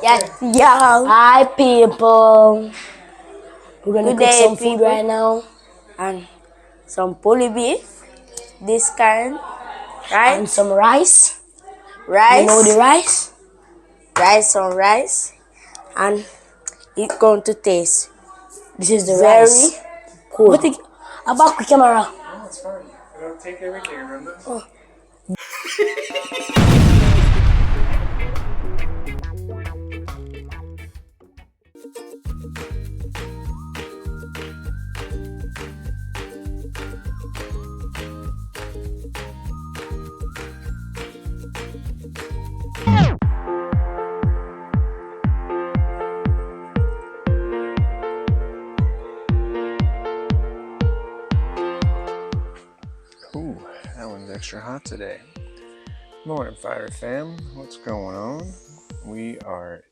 Yes, Yo, hi people. We're gonna good cook day, some food people. right now And some pulley beef, this kind, right? and some rice. You know the Rice, rice? rice on rice, and it's going to taste This is the very rice. good. About the camera. No, it's fine. I don't take everything, remember? Ooh, that one's extra hot today. Morning, Fire Fam. What's going on? We are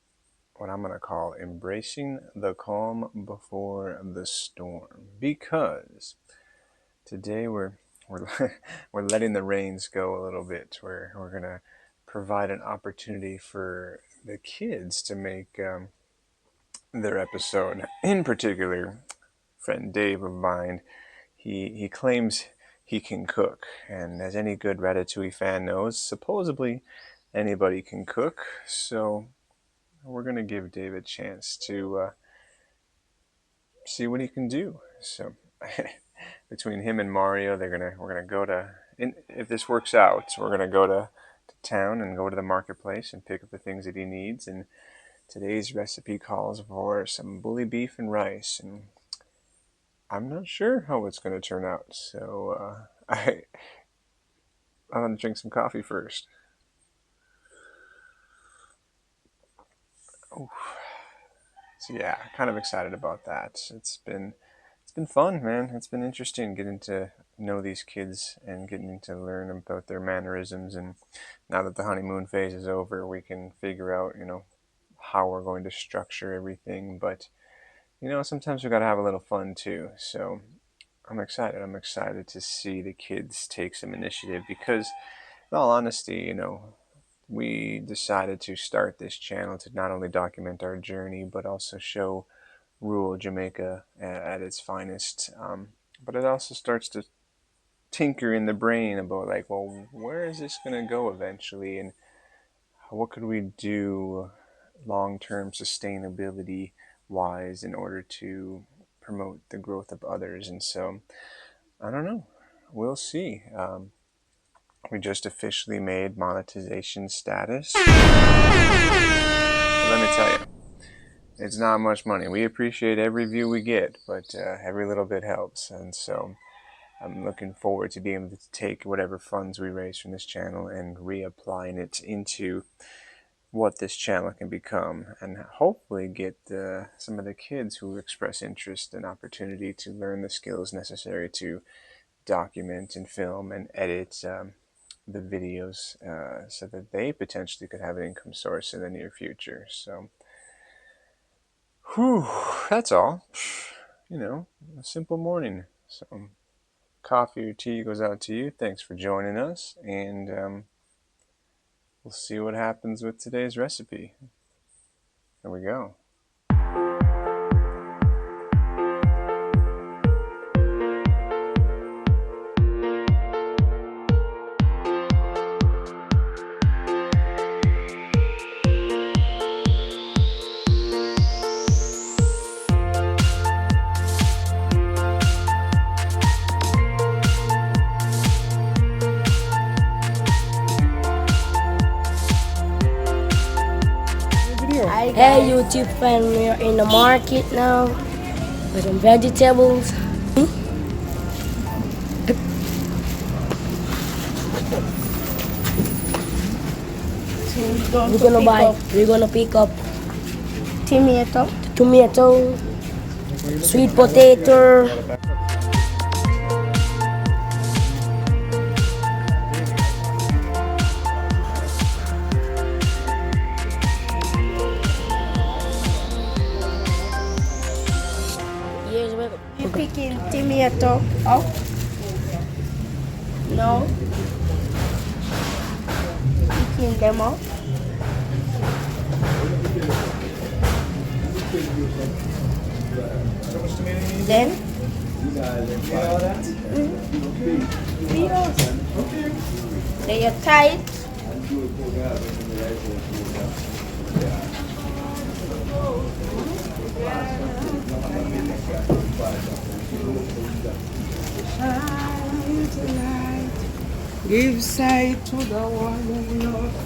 what I'm going to call embracing the calm before the storm, because today we're we're letting the reins go a little bit. We're going to provide an opportunity for the kids to make their episode. In particular, friend Dave of mine, he claims he can cook, and as any good Ratatouille fan knows, supposedly anybody can cook. So we're gonna give Dave a chance to see what he can do. So between him and Mario, we're gonna go to. If this works out, we're gonna go to town and go to the marketplace and pick up the things that he needs. And today's recipe calls for some bully beef and rice, and I'm not sure how it's going to turn out. So I'm going to drink some coffee first. Oh, so yeah, kind of excited about that. It's been fun, man. It's been interesting getting to know these kids and getting to learn about their mannerisms. And now that the honeymoon phase is over, we can figure out, how we're going to structure everything. But sometimes we got to have a little fun too. So I'm excited. I'm excited to see the kids take some initiative because, in all honesty, we decided to start this channel to not only document our journey, but also show rural Jamaica at its finest. But it also starts to tinker in the brain about, like, well, where is this going to go eventually? And what could we do long-term sustainability wise in order to promote the growth of others? And so I don't know. We'll see. We just officially made monetization status. But let me tell you, it's not much money. We appreciate every view we get, but every little bit helps. And so I'm looking forward to being able to take whatever funds we raise from this channel and reapplying it into what this channel can become, and hopefully get some of the kids who express interest an opportunity to learn the skills necessary to document and film and edit the videos so that they potentially could have an income source in the near future. So, that's all. A simple morning. So, coffee or tea goes out to you. Thanks for joining us, and we'll see what happens with today's recipe. Here we go. Hey YouTube fan, we're in the market now with some vegetables. We're gonna pick up tomato, sweet potato. You picking tomato up? No. Picking them up. Then then you tie it. Give sight to the one who loves.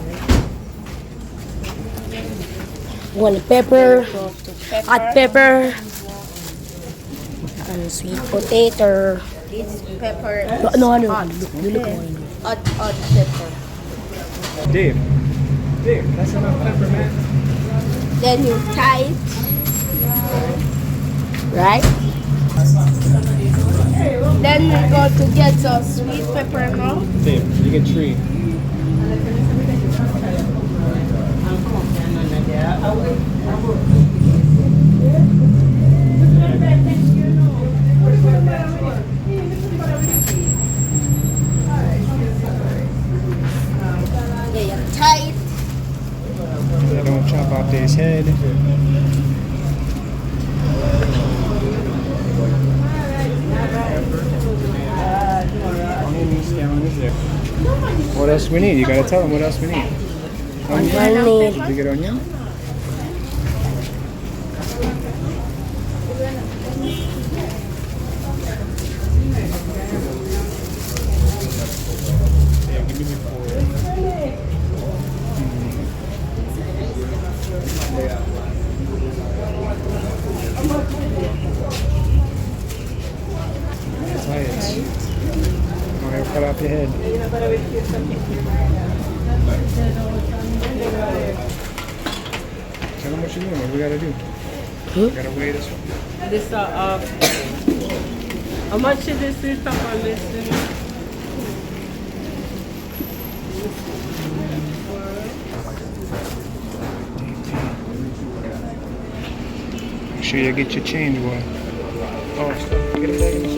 One pepper, hot pepper, and sweet potato. This pepper. No, Hot. you look more. Hot pepper. Dave, that's enough pepper, man. Then you tie it. Right? Then we go to get some sweet pepper now. Dave, you get tree. Yeah, you tie it. Yeah, don't chop off Dave's head. What else we need? You gotta tell them what else we need. Onion. Did you get onion? Yeah, give me the four. Tie it. I'm gonna cut off your head. Tell them what you're doing. What we gotta do? We gotta weigh this one. This how much is this sweet pepper listen? Make sure you get your change, boy. Oh, stop. Get it back in the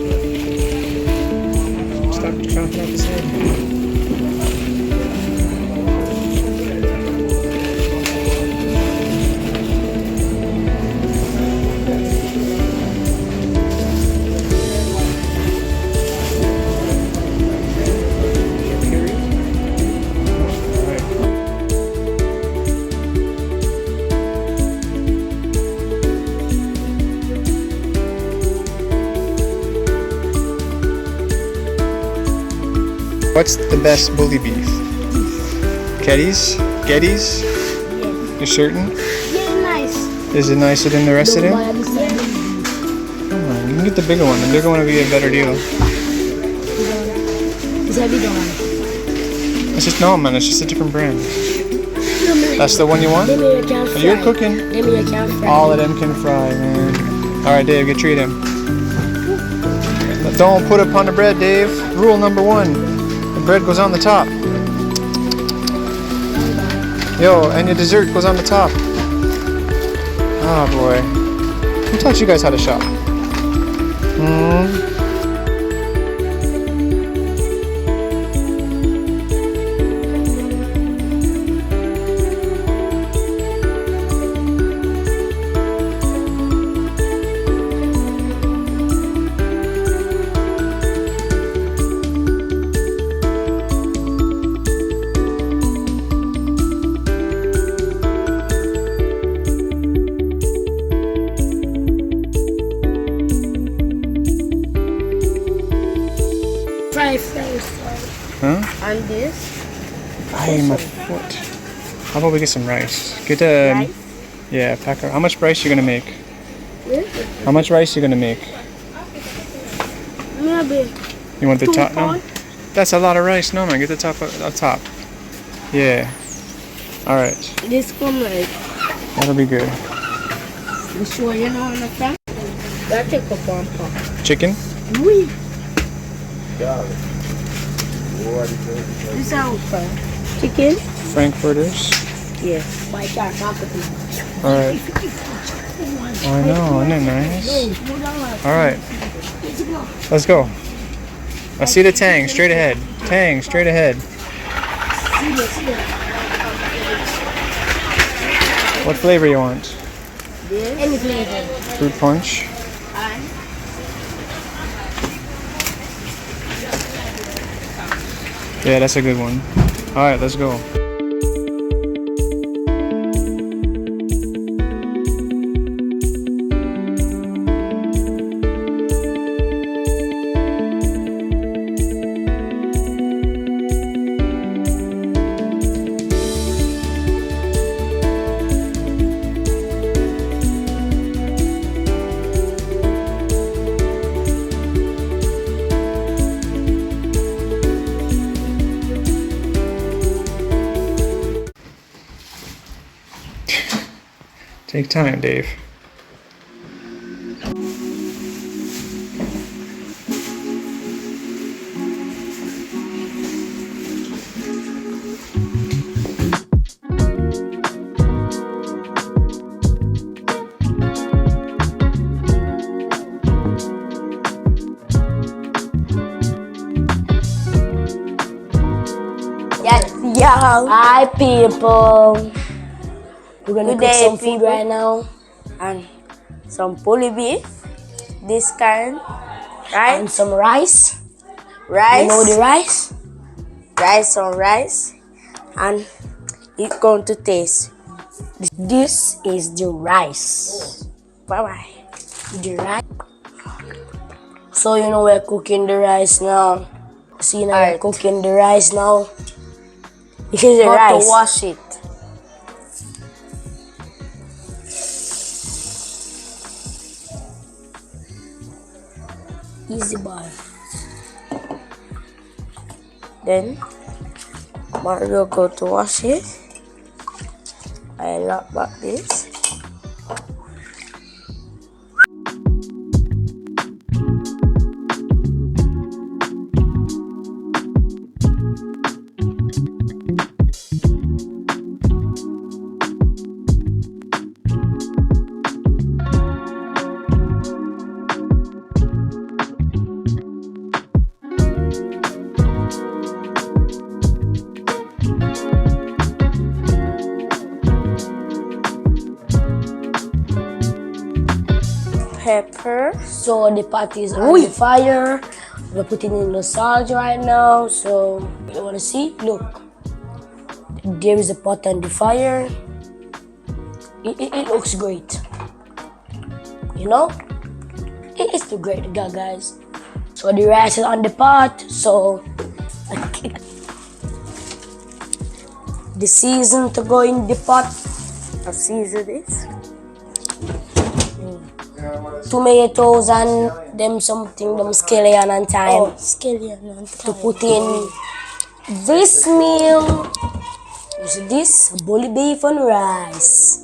Stop chopping off his head. What's the best bully beef? Getty's? Getty's? You're certain? Yeah, nice. Is it nicer than the rest of them? Buy this one. Come on, you can get the bigger one. The bigger one will be a better deal. It's heavy dog. It's just no, man. It's just a different brand. That's the one you want? Give me a can fry. You're cooking. Give me a can fry. All of them can fry, man. All right, Dave, get 3 of them. But don't put it on the bread, Dave. Rule number 1. The bread goes on the top. Yo, and your dessert goes on the top. Oh boy. Who taught you guys how to shop? Fry first. Huh? And this. Ay, my foot. How about we get some rice? Get Rice? Yeah, pack. How much rice you gonna make? Yeah. How much rice you gonna make? Maybe. You want the 2 top? No. pounds. That's a lot of rice. No, man. Get the top. Top. Yeah. All right. This come like. That'll be good. You sure you know on the front? That take up 1 pound. Chicken? Oui. This out for chicken? Frankfurters? Yes. Why can't talk to me? All right. I know. Isn't it nice? All right. Let's go. I see the tang straight ahead. Tang straight ahead. What flavor you want? Any flavor. Fruit punch. Yeah, that's a good one. All right, let's go. Take time, Dave. Yo. Hi people. We're gonna Good cook day, some food people. right now. And some pulley beef. This kind. Right? And some rice. Rice. You know the rice? Rice on rice. And it's going to taste. This is the rice. Bye bye. The rice. So you know we're cooking the rice now. See now we're Alright. cooking the rice now. This is the Got rice. to wash it. Easy boy. Then Mario go to wash it. I lock back this. Pepper. So the pot is on the fire. We're putting in the salt right now. So you wanna see? Look. There is a pot on the fire. It looks great. You know? It is too great, guys. So the rice is on the pot. So the season to go in the pot. I'll season this. Tomatoes and them scallion and thyme. Scallion and To put in this meal. You see this? Bully beef and rice.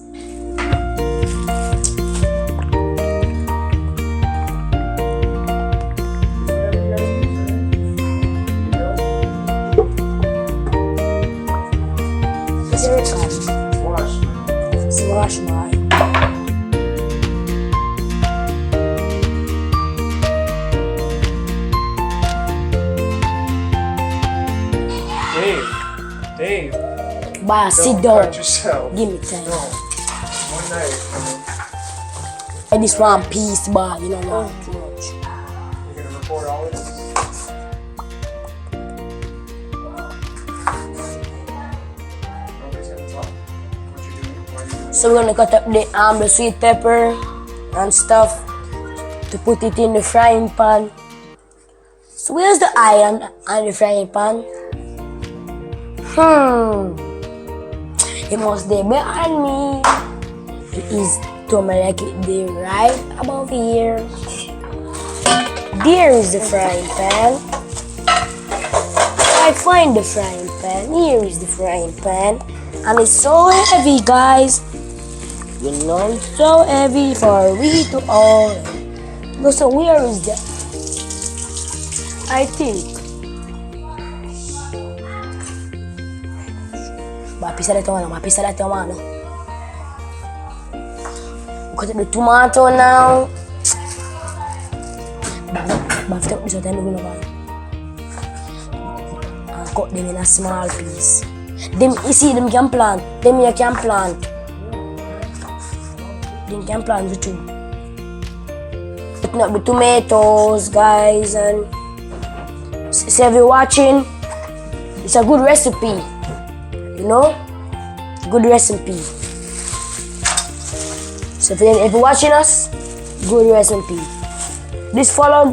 Wash my. Dave, Bah, sit don't down. cut yourself. Give me time. No, one night. And this one piece, bah, you know not too much. You're gonna record all of this. Nobody's gonna talk. What you doing? Why you doing? So we're gonna cut up the sweet pepper and stuff to put it in the frying pan. So where's the iron on the frying pan? It must be behind me. It is to me like it there right above here. There is the frying pan. I find the frying pan. Here is the frying pan. And it's so heavy, guys. You know, it's so heavy for we to all. So where is that? I think. Mapisa la tomato. Cut the tomato now. After this, I'm going to cut them in a small piece. Them, you see, them can plant. Them you can plant. Them can plant the too. Putting up the tomatoes, guys, and see if you're watching. It's a good recipe, you know? Good recipe. So if you're watching us, good recipe. Please follow,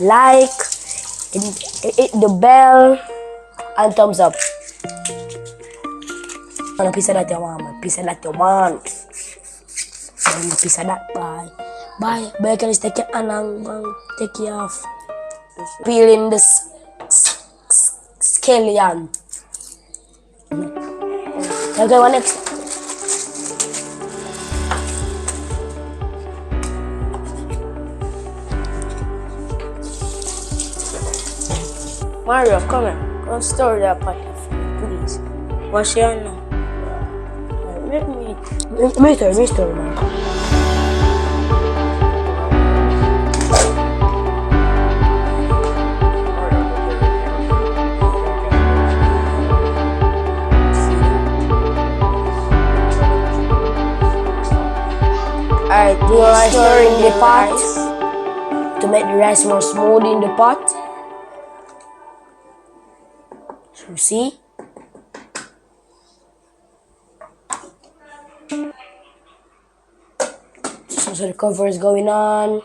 like, hit the bell, and thumbs up. And a piece of that you want, man. Piece of that you want. And a piece of that, bye. Bye. But you can just take your hand and take it off. Peeling the scallion. Okay, what next? Mario, come here. Come stir that pot of food, please. Wash your hand now. Make me eat. Mister, man. Alright, You are stirring the pot to make the rice more smooth in the pot. So see? So the cover is going on.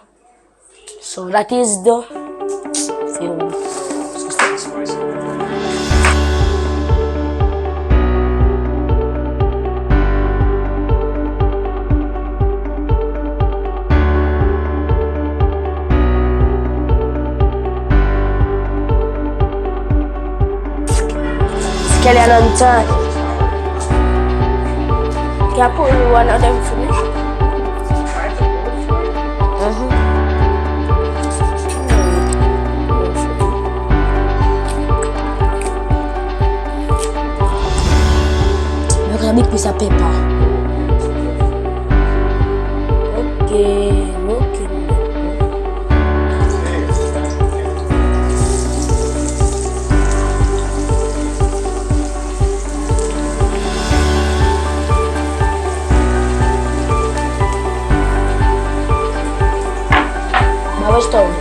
So that is the film. Scallion on time. Can I put only one of them finish? Look at a big piece of paper. Okay, looking. Now stone.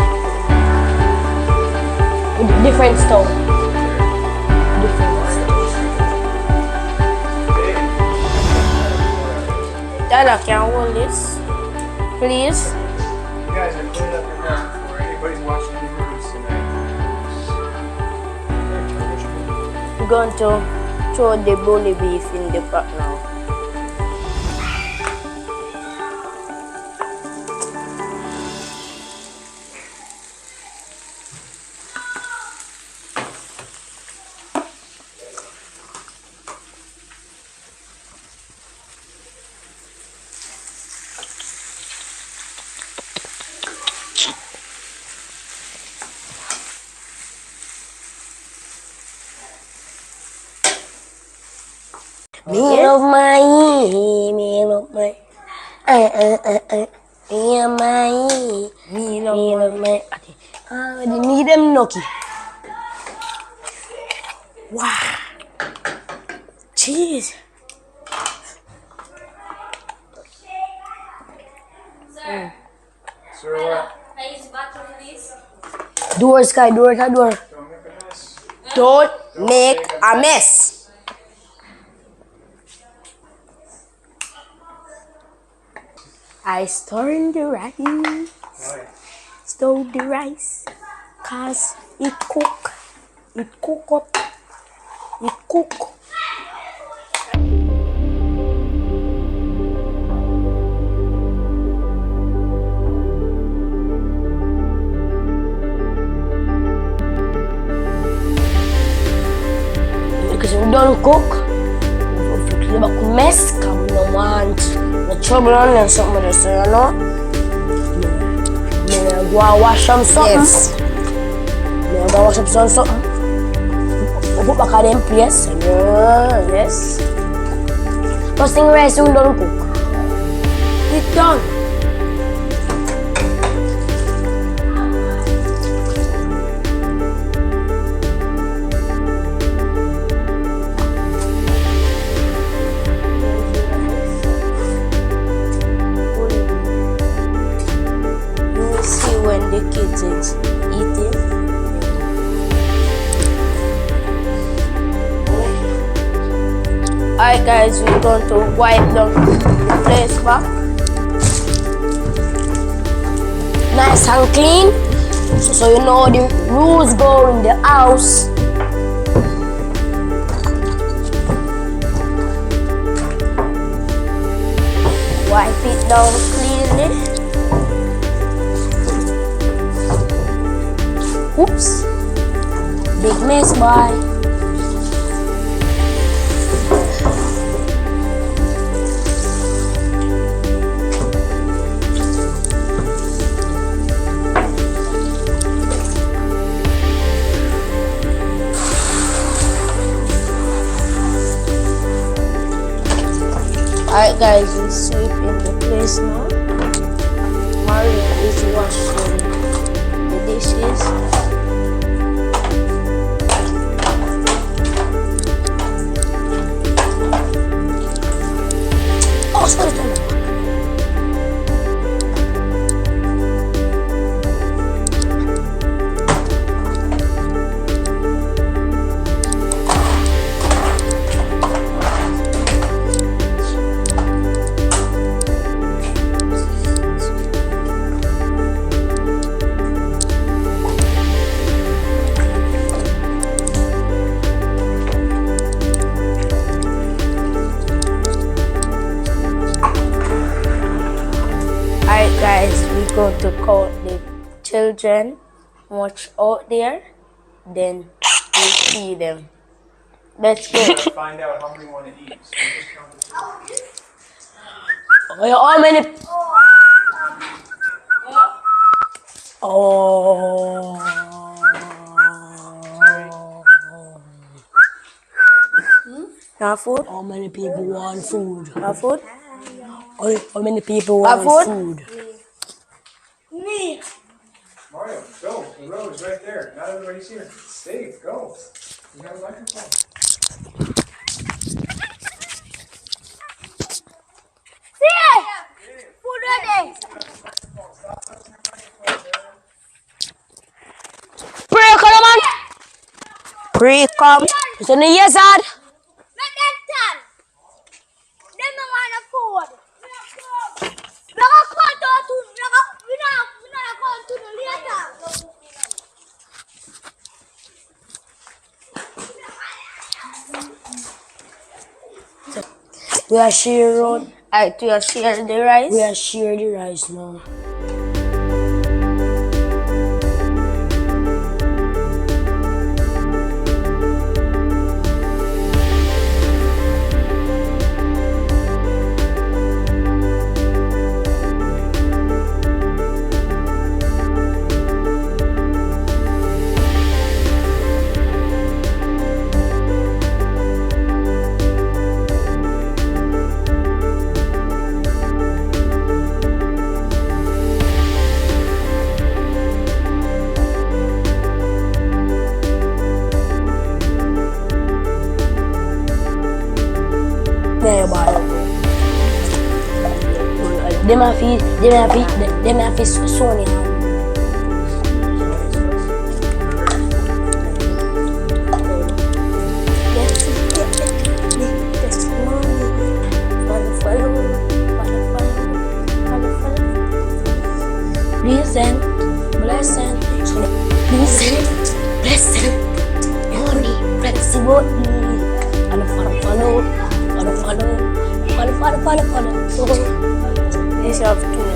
With different stone. Dada, can I hold this? Please? You guys are cleaning up your mess before anybody's washing your rooms tonight. I'm going to throw the bully beef in the pot now. Me love my, me love my, me love my. They need them Noki. Wow. Jeez. Sir, what? Door, Sky, door. Don't make a mess. Don't make a mess. I stirred the rice, stove the rice, cause it cook up. Because we don't cook, we clean up mess, cause we don't want no trouble on and something like that, you know? Me go and wash some something. Yes. Me go wash up something. We put back at them place. Yes. First thing rice we don't cook. It's done. You will see when the kids is eating. guys, we're going to wipe down the place back. Nice and clean. So you know the rules go in the house. Wipe it down cleanly. Oops. Big mess, boy. Alright guys, we're sweeping the place now. Mario is washing the dishes. Oh, sorry. Alright guys, we're going to count the children watch out there, then we feed them. Let's go. Let's find out how many want to eat. So we just count the children. How many? Oh. Have food? How many people want food? Have food? How many people Have want food? food? Me. Mario, go. The road is right there. Not everybody's here. Dave, go. You have a microphone. Food ready. Pre-come, man. Pre-come. It's on the yes side. Make them turn. Them no want no food. We not going to the later. We are sharing. Alright, we are sharing the rice. We are sharing the rice now. Them have Sonia. Blessing, money, flexible, and follow. These have two.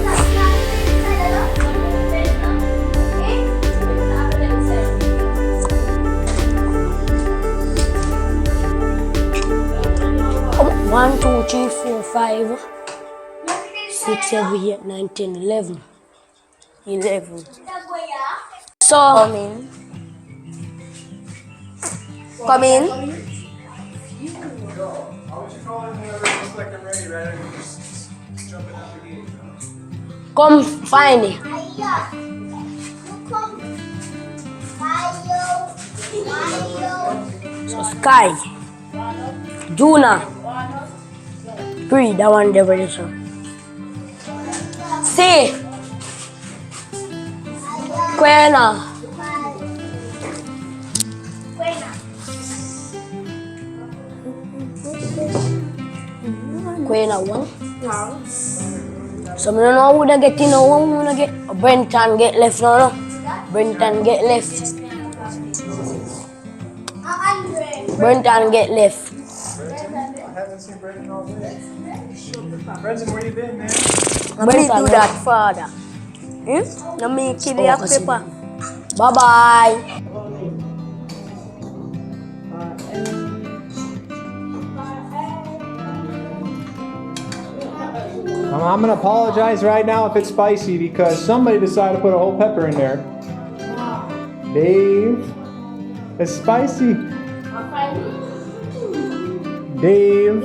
One, 2, 3, 4, 5, 6, 7, 8, 9, 10, 11. 11. So, Come in. Come in. How would you call it whenever it looks like I'm ready, right? I'm just jumping out the gate. come find it. So, Sky, Juna, Pre, that one there ready, sir. C, Quena, Queen at one. No. So I don't know who they get in now. Who wanna get? Brenton get left now. No? Brenton get left. Brenton get left. Brenton? I haven't seen Brenton all day. Brenton, where you been, man? Let me do that, father. Let me kill your paper. Bye bye. I'm gonna apologize right now if it's spicy because somebody decided to put a whole pepper in there. Dave, it's spicy. Dave.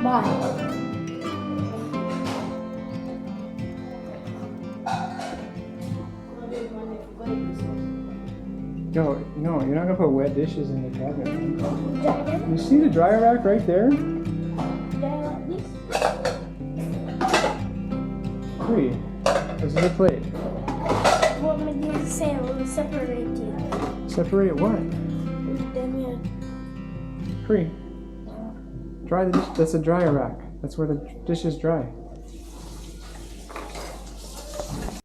Bye. No, you're not gonna put wet dishes in the cabinet. You see the dryer rack right there? Free. This is a plate. What would you say? We'll separate it. Separate what? Free. Dry the dish. That's a dryer rack. That's where the dishes dry.